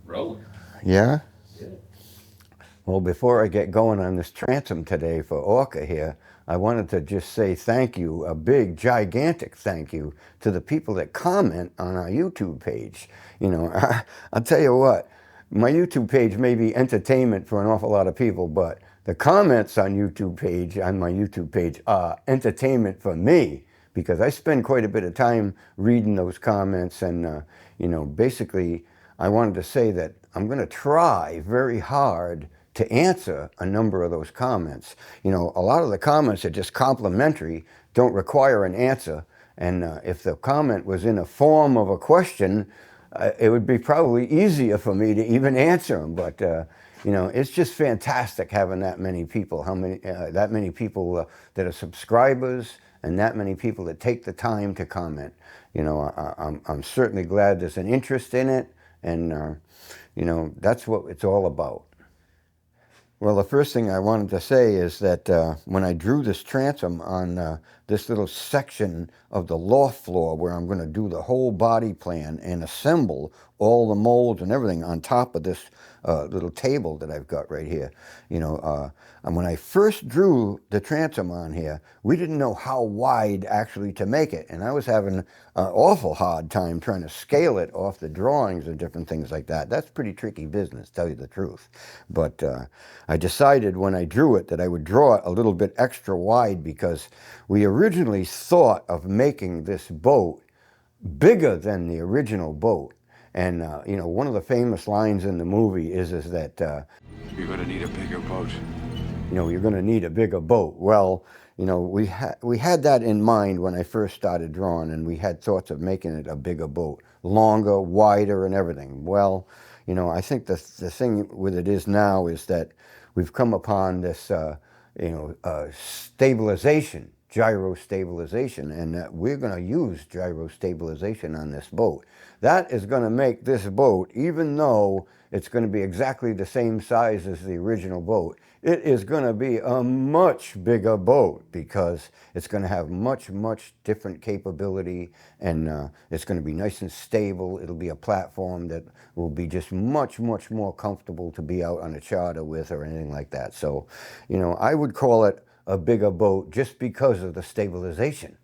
Rolling. Yeah? Yeah. Well, before I get going on this transom today for Orca here, I wanted to just say thank you, a big, gigantic thank you to the people that comment on our YouTube page. You know, I'll tell you what, my YouTube page may be entertainment for an awful lot of people, but the comments on my YouTube page are entertainment for me because I spend quite a bit of time reading those comments and, you know, basically I wanted to say that I'm going to try very hard to answer a number of those comments. You know, a lot of the comments are just complimentary, don't require an answer. And if the comment was in a form of a question, it would be probably easier for me to even answer them. But you know, it's just fantastic having that many people. That many people that are subscribers, and that many people that take the time to comment. You know, I'm certainly glad there's an interest in it, and you know, that's what it's all about. Well, the first thing I wanted to say is that when I drew this transom on this little section of the loft floor where I'm going to do the whole body plan and assemble all the molds and everything on top of this little table that I've got right here, you know, and when I first drew the transom on here, we didn't know how wide actually to make it, and I was having an awful hard time trying to scale it off the drawings and different things like that. That's pretty tricky business, tell you the truth. But I decided when I drew it that I would draw it a little bit extra wide because we originally thought of making this boat bigger than the original boat. And, you know, one of the famous lines in the movie is that you're going to need a bigger boat. You know, you're going to need a bigger boat. Well, you know, we had that in mind when I first started drawing, and we had thoughts of making it a bigger boat, longer, wider, and everything. Well, you know, I think the thing with it is now is that we've come upon this, you know, stabilization, gyro stabilization, and we're going to use gyro stabilization on this boat. That is going to make this boat, even though it's going to be exactly the same size as the original boat, it is going to be a much bigger boat because it's going to have much, much different capability, and it's going to be nice and stable. It'll be a platform that will be just much, much more comfortable to be out on a charter with or anything like that. So, you know, I would call it a bigger boat just because of the stabilization.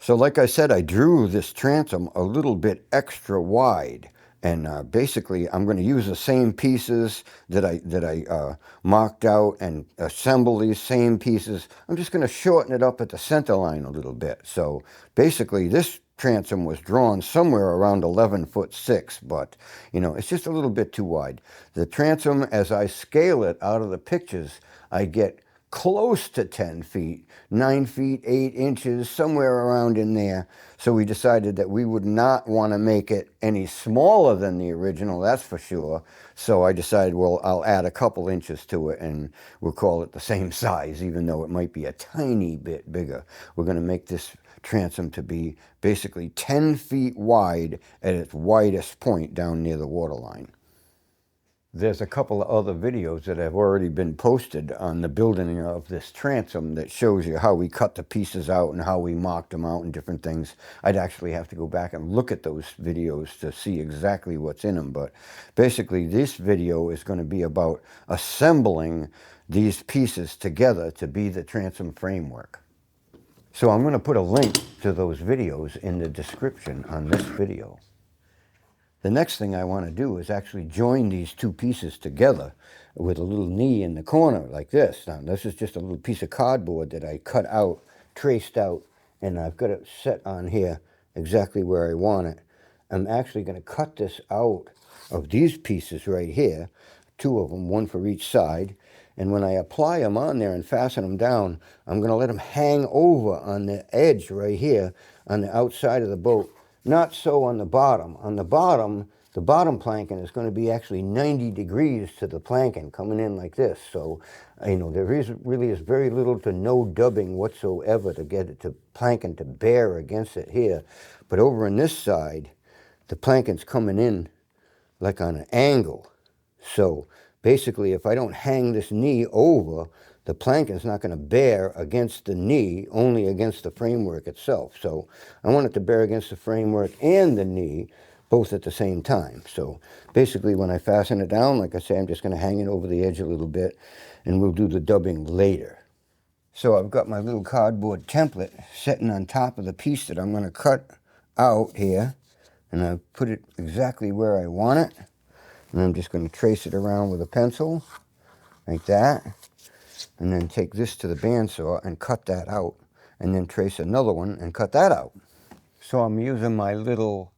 So like I said, I drew this transom a little bit extra wide. And basically, I'm going to use the same pieces that I marked out and assemble these same pieces. I'm just going to shorten it up at the center line a little bit. So basically, this transom was drawn somewhere around 11'6", but you know, it's just a little bit too wide. The transom, as I scale it out of the pictures, I get close to 10 feet, 9 feet, 8 inches, somewhere around in there. So we decided that we would not want to make it any smaller than the original, that's for sure. So I decided, well, I'll add a couple inches to it and we'll call it the same size, even though it might be a tiny bit bigger. We're going to make this transom to be basically 10 feet wide at its widest point down near the waterline. There's a couple of other videos that have already been posted on the building of this transom that shows you how we cut the pieces out and how we marked them out and different things. I'd actually have to go back and look at those videos to see exactly what's in them. But basically, this video is going to be about assembling these pieces together to be the transom framework. So I'm going to put a link to those videos in the description on this video. The next thing I want to do is actually join these two pieces together with a little knee in the corner like this. Now, this is just a little piece of cardboard that I cut out, traced out, and I've got it set on here exactly where I want it. I'm actually going to cut this out of these pieces right here, two of them, one for each side. And when I apply them on there and fasten them down, I'm going to let them hang over on the edge right here on the outside of the boat. Not so on the bottom. On the bottom planking is going to be actually 90 degrees to the planking, coming in like this. So, you know, there really is very little to no dubbing whatsoever to get it to planking to bear against it here. But over on this side, the planking's coming in like on an angle. So basically, if I don't hang this knee over, the planking's not going to bear against the knee, only against the framework itself. So I want it to bear against the framework and the knee, both at the same time. So basically when I fasten it down, like I say, I'm just going to hang it over the edge a little bit, and we'll do the dubbing later. So I've got my little cardboard template sitting on top of the piece that I'm going to cut out here, and I've put it exactly where I want it, and I'm just going to trace it around with a pencil like that, and then take this to the bandsaw and cut that out, and then trace another one and cut that out. So I'm using my little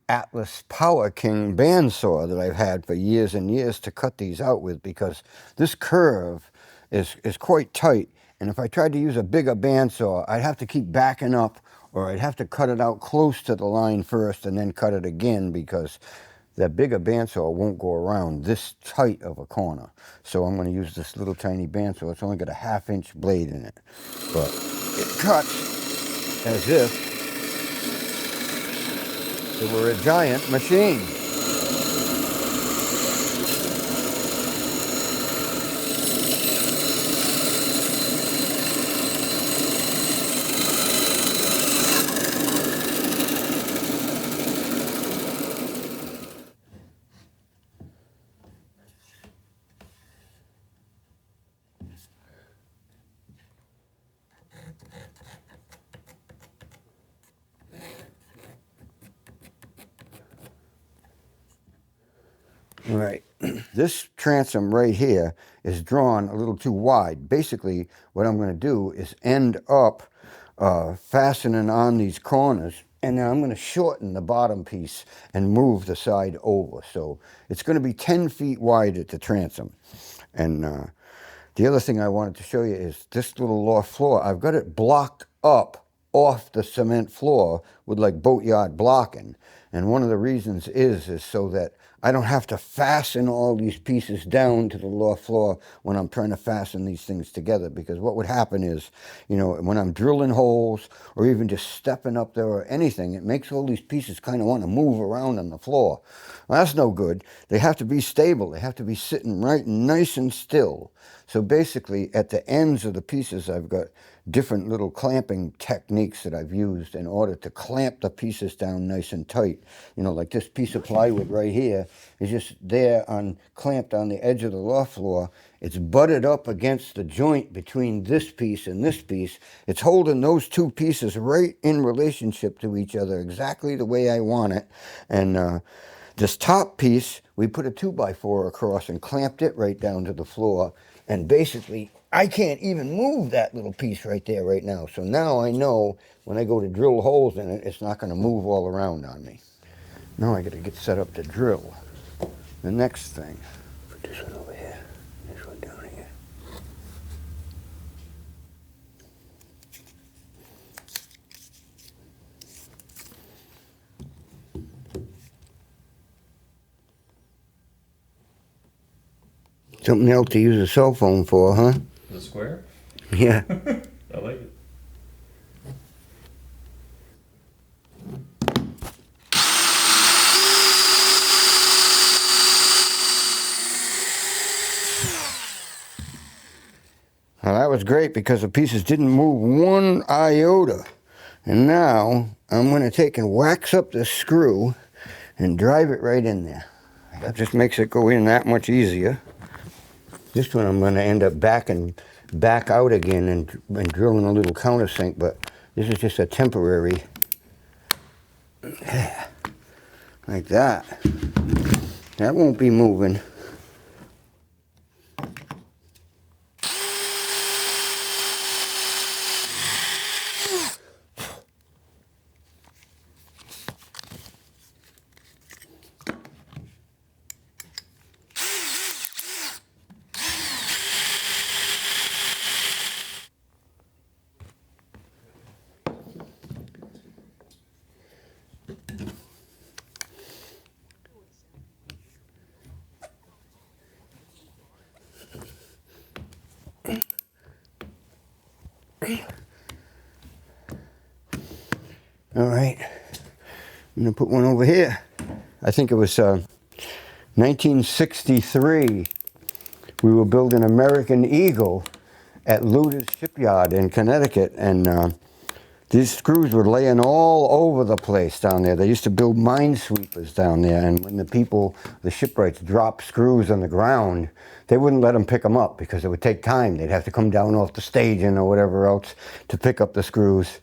Atlas Power King bandsaw that I've had for years and years to cut these out with, because this curve is quite tight, and if I tried to use a bigger bandsaw, I'd have to keep backing up, or I'd have to cut it out close to the line first and then cut it again, because that bigger bandsaw won't go around this tight of a corner. So I'm going to use this little tiny bandsaw. It's only got a 1/2-inch blade in it, but it cuts as if it were a giant machine. All right, this transom right here is drawn a little too wide. Basically, what I'm going to do is end up fastening on these corners, and then I'm going to shorten the bottom piece and move the side over. So it's going to be 10 feet wide at the transom. And the other thing I wanted to show you is this little loft floor. I've got it blocked up off the cement floor with like boatyard blocking. And one of the reasons is so that I don't have to fasten all these pieces down to the loft floor when I'm trying to fasten these things together. Because what would happen is, you know, when I'm drilling holes or even just stepping up there or anything, it makes all these pieces kind of want to move around on the floor. Well, that's no good. They have to be stable. They have to be sitting right nice and still. So basically, at the ends of the pieces, I've got different little clamping techniques that I've used in order to clamp the pieces down nice and tight. You know, like this piece of plywood right here is just there clamped on the edge of the loft floor. It's butted up against the joint between this piece and this piece. It's holding those two pieces right in relationship to each other, exactly the way I want it. And this top piece, we put a 2x4 across and clamped it right down to the floor. And basically, I can't even move that little piece right there right now. So now I know when I go to drill holes in it, it's not going to move all around on me. Now I got to get set up to drill. The next thing, put this one over here, this one down here. Something else to use a cell phone for, huh? The square? Yeah. I like it. Well, that was great because the pieces didn't move one iota. And now I'm going to take and wax up the screw and drive it right in there. That just makes it go in that much easier. This one I'm going to end up backing back out again and drilling a little countersink, but this is just a temporary, like that. That won't be moving. All right, I'm gonna put one over here. I think it was 1963. We were building American Eagle at Luder's Shipyard in Connecticut, and These screws were laying all over the place down there. They used to build minesweepers down there, and when the people, the shipwrights, dropped screws on the ground, they wouldn't let them pick them up because it would take time. They'd have to come down off the staging or whatever else to pick up the screws.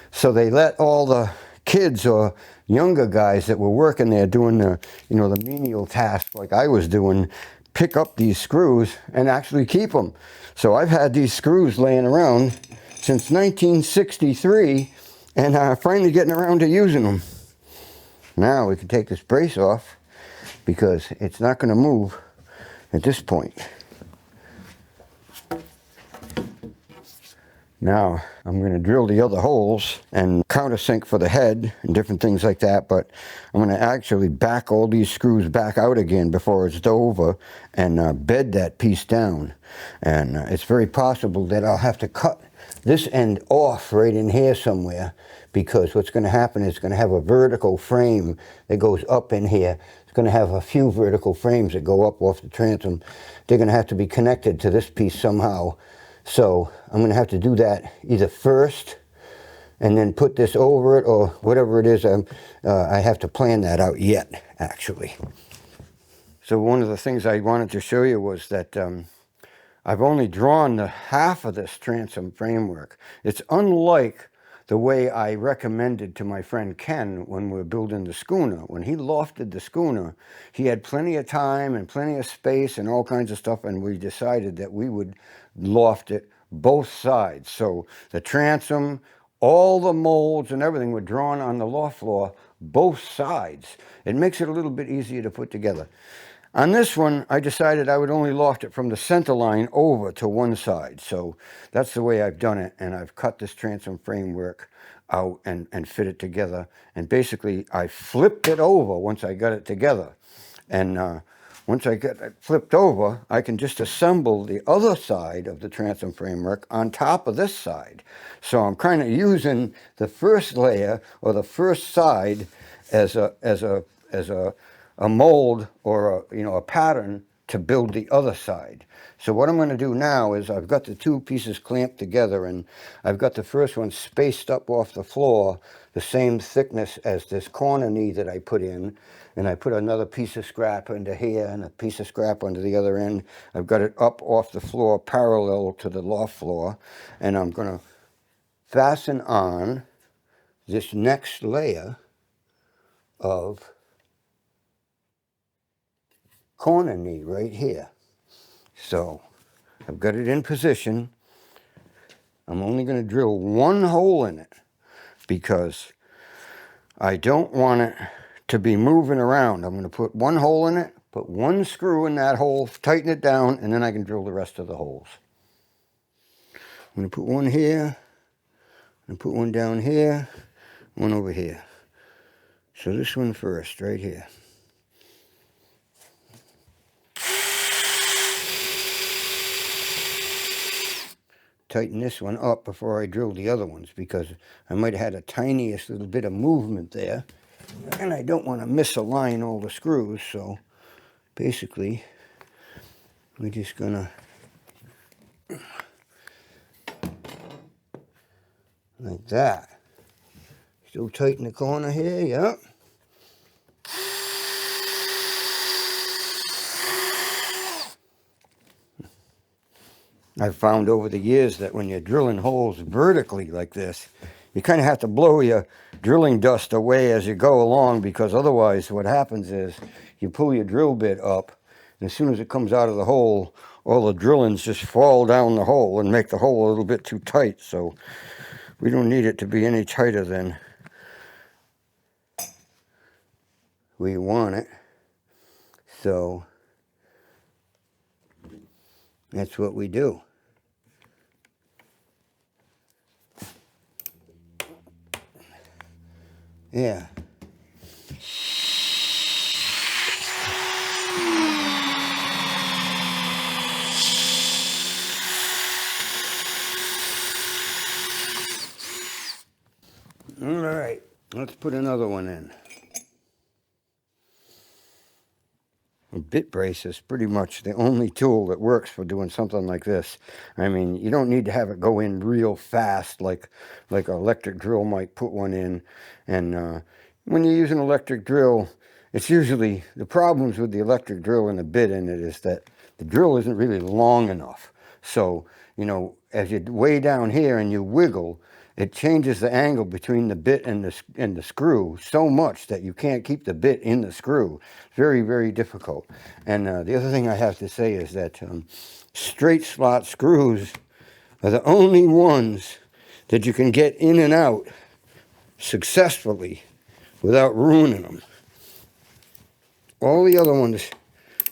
So they let all the kids or younger guys that were working there doing the, you know, the menial tasks like I was doing, pick up these screws and actually keep them. So I've had these screws laying around since 1963, and finally getting around to using them. Now we can take this brace off because it's not going to move at this point. Now I'm going to drill the other holes and countersink for the head and different things like that, but I'm going to actually back all these screws back out again before it's over and bed that piece down. And it's very possible that I'll have to cut this end off right in here somewhere, because what's going to happen is it's going to have a vertical frame that goes up in here. It's going to have a few vertical frames that go up off the transom. They're going to have to be connected to this piece somehow. So I'm going to have to do that either first and then put this over it, or whatever it is. I have to plan that out yet, actually. So one of the things I wanted to show you was that I've only drawn the half of this transom framework. It's unlike the way I recommended to my friend Ken when we were building the schooner. When he lofted the schooner, he had plenty of time and plenty of space and all kinds of stuff, and we decided that we would loft it both sides. So the transom, all the molds and everything were drawn on the loft floor, both sides. It makes it a little bit easier to put together. On this one, I decided I would only loft it from the center line over to one side. So that's the way I've done it, and I've cut this transom framework out and fit it together. And basically, I flipped it over once I got it together. And once I get it flipped over, I can just assemble the other side of the transom framework on top of this side. So I'm kind of using the first layer or the first side as a mold or a pattern to build the other side. So what I'm going to do now is I've got the two pieces clamped together, and I've got the first one spaced up off the floor the same thickness as this corner knee that I put in, and I put another piece of scrap into here and a piece of scrap onto the other end. I've got it up off the floor parallel to the loft floor, and I'm going to fasten on this next layer of corner knee right here. So I've got it in position. I'm only going to drill one hole in it because I don't want it to be moving around. I'm going to put one hole in it, put one screw in that hole, tighten it down, and then I can drill the rest of the holes. I'm going to put one here, and put one down here, one over here. So this one first, right here. Tighten this one up before I drill the other ones, because I might have had a tiniest little bit of movement there, and I don't want to misalign all the screws. So basically we're just gonna like that. Still tighten the corner here, yep. I've found over the years that when you're drilling holes vertically like this, you kind of have to blow your drilling dust away as you go along, because otherwise what happens is you pull your drill bit up, and as soon as it comes out of the hole, all the drillings just fall down the hole and make the hole a little bit too tight. So we don't need it to be any tighter than we want it. So that's what we do. Yeah. All right, let's put another one in. A bit brace is pretty much the only tool that works for doing something like this. I mean, you don't need to have it go in real fast like an electric drill might put one in. And when you use an electric drill, it's usually, the problems with the electric drill and the bit in it is that the drill isn't really long enough. So, you know, as you way down here and you wiggle, it changes the angle between the bit and the screw so much that you can't keep the bit in the screw. Very, very difficult. And the other thing I have to say is that straight slot screws are the only ones that you can get in and out successfully without ruining them. All the other ones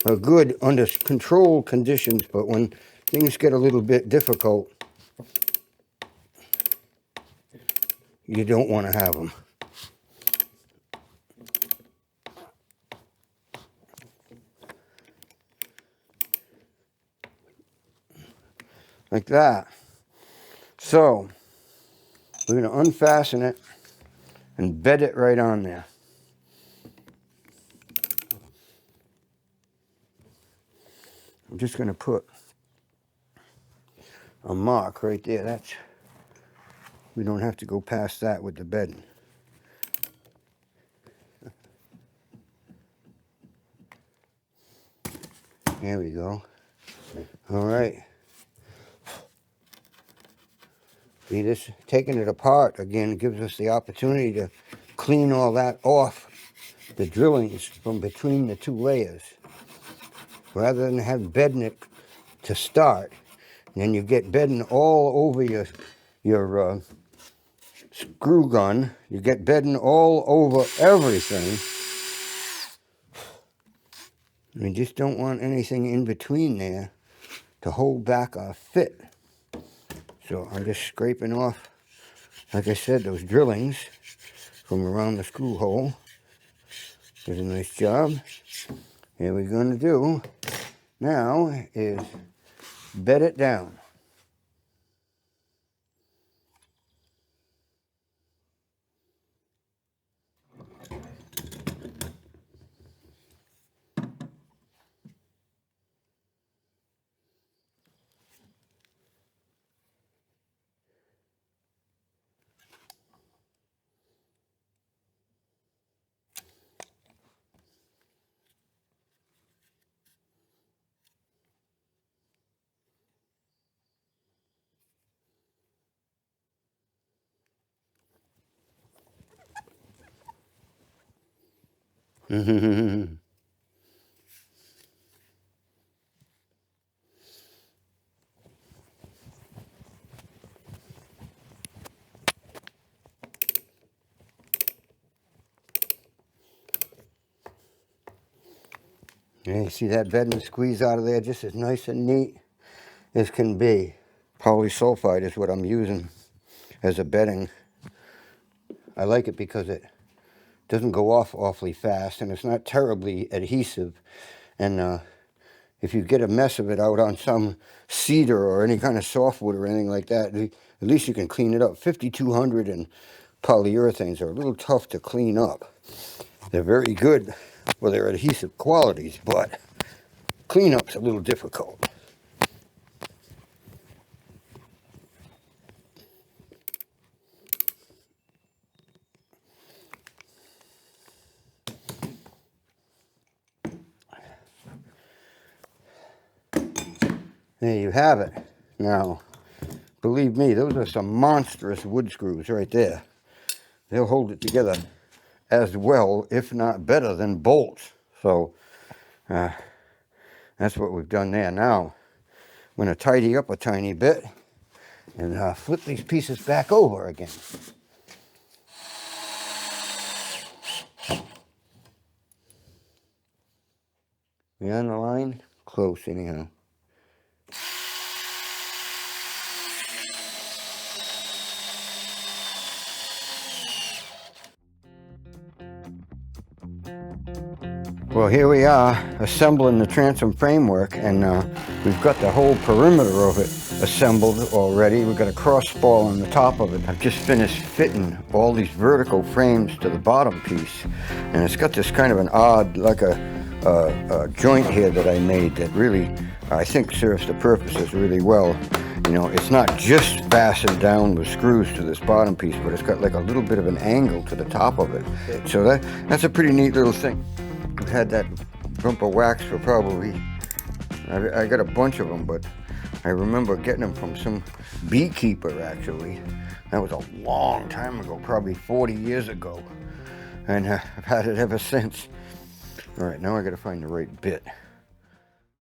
are good under controlled conditions, but when things get a little bit difficult, you don't want to have them. Like that. So, we're going to unfasten it and bed it right on there. I'm just going to put a mark right there. We don't have to go past that with the bedding. There we go. All right. See, this taking it apart again gives us the opportunity to clean all that off, the drillings from between the two layers, rather than have bedding it to start. And then you get bedding all over your screw gun. You get bedding all over everything. We just don't want anything in between there to hold back our fit. So I'm just scraping off, like I said, those drillings from around the screw hole. Did a nice job. What we're going to do now is bed it down. Yeah, you see that bedding squeeze out of there just as nice and neat as can be. Polysulfide is what I'm using as a bedding. I like it because it doesn't go off awfully fast and it's not terribly adhesive. And if you get a mess of it out on some cedar or any kind of softwood or anything like that, at least you can clean it up. 5200 and polyurethanes are a little tough to clean up. They're very good for their adhesive qualities, but cleanup's a little difficult. There you have it. Now, believe me, those are some monstrous wood screws right there. They'll hold it together as well, if not better, than bolts. So, that's what we've done there. Now, I'm going to tidy up a tiny bit and flip these pieces back over again. We on the line? Close, anyhow. Well, here we are assembling the transom framework, and we've got the whole perimeter of it assembled already. We've got a cross ball on the top of it. I've just finished fitting all these vertical frames to the bottom piece, and it's got this kind of an odd, like a joint here that I made that really, I think, serves the purposes really well. You know, it's not just fastened down with screws to this bottom piece, but it's got like a little bit of an angle to the top of it. So that's a pretty neat little thing. I've had that bumper wax for probably, I got a bunch of them, but I remember getting them from some beekeeper, actually. That was a long time ago, probably 40 years ago. And I've had it ever since. All right, now I gotta find the right bit.